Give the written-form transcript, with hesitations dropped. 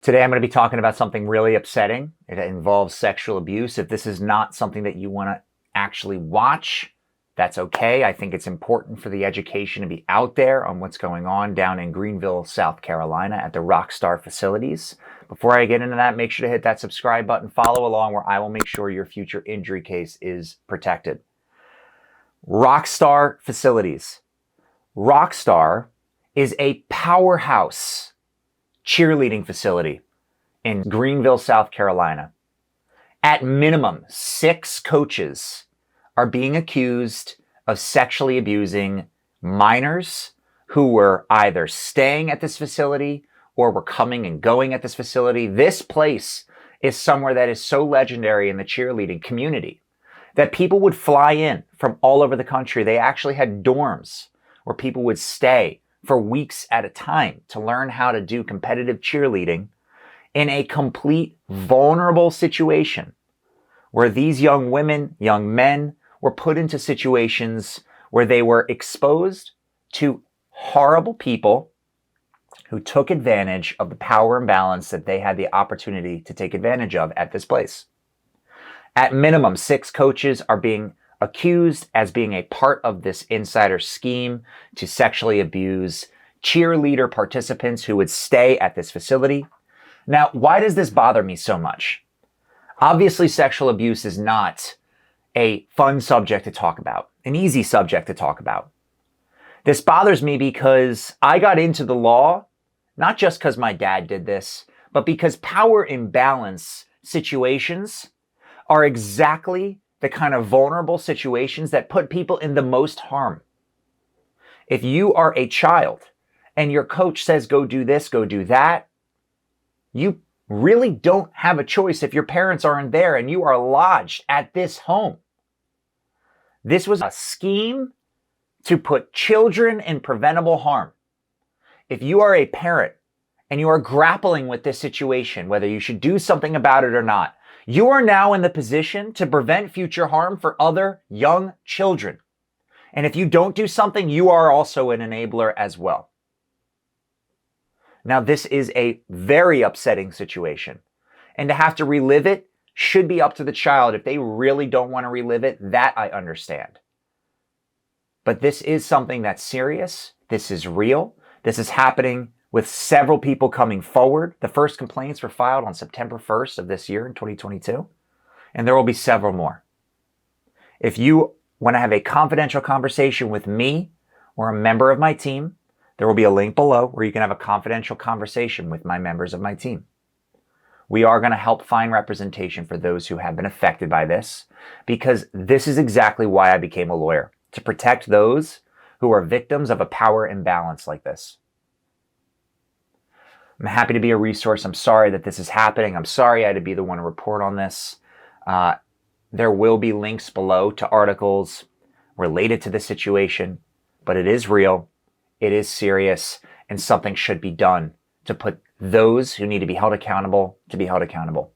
Today, I'm going to be talking about something really upsetting. It involves sexual abuse. If this is not something that you want to actually watch, that's okay. I think it's important for the education to be out there on what's going on down in Greenville, South Carolina at the Rockstar facilities. Before I get into that, make sure to hit that subscribe button, follow along, where I will make sure your future injury case is protected. Rockstar facilities. Rockstar is a powerhouse cheerleading facility in Greenville, South Carolina. At minimum, 6 coaches are being accused of sexually abusing minors who were either staying at this facility or were coming and going at this facility. This place is somewhere that is so legendary in the cheerleading community that people would fly in from all over the country. They actually had dorms where people would stay for weeks at a time to learn how to do competitive cheerleading in a complete vulnerable situation where these young women, young men were put into situations where they were exposed to horrible people who took advantage of the power imbalance that they had the opportunity to take advantage of at this place. At minimum, 6 coaches are being accused as being a part of this insider scheme to sexually abuse cheerleader participants who would stay at this facility. Now, why does this bother me so much? Obviously, sexual abuse is not a fun subject to talk about, an easy subject to talk about. This bothers me because I got into the law, not just because my dad did this, but because power imbalance situations are exactly the kind of vulnerable situations that put people in the most harm. If you are a child and your coach says, go do this, go do that, you really don't have a choice if your parents aren't there and you are lodged at this home. This was a scheme to put children in preventable harm. If you are a parent and you are grappling with this situation, whether you should do something about it or not, you are now in the position to prevent future harm for other young children. And if you don't do something, you are also an enabler as well. Now, this is a very upsetting situation. And to have to relive it should be up to the child. If they really don't want to relive it, that I understand. But this is something that's serious. This is real. This is happening with several people coming forward. The first complaints were filed on September 1st of this year in 2022, and there will be several more. If you want to have a confidential conversation with me or a member of my team, there will be a link below where you can have a confidential conversation with my members of my team. We are going to help find representation for those who have been affected by this, because this is exactly why I became a lawyer, to protect those who are victims of a power imbalance like this. I'm happy to be a resource. I'm sorry that this is happening. I'm sorry I had to be the one to report on this. There will be links below to articles related to the situation, but it is real, it is serious, and something should be done to put those who need to be held accountable to be held accountable.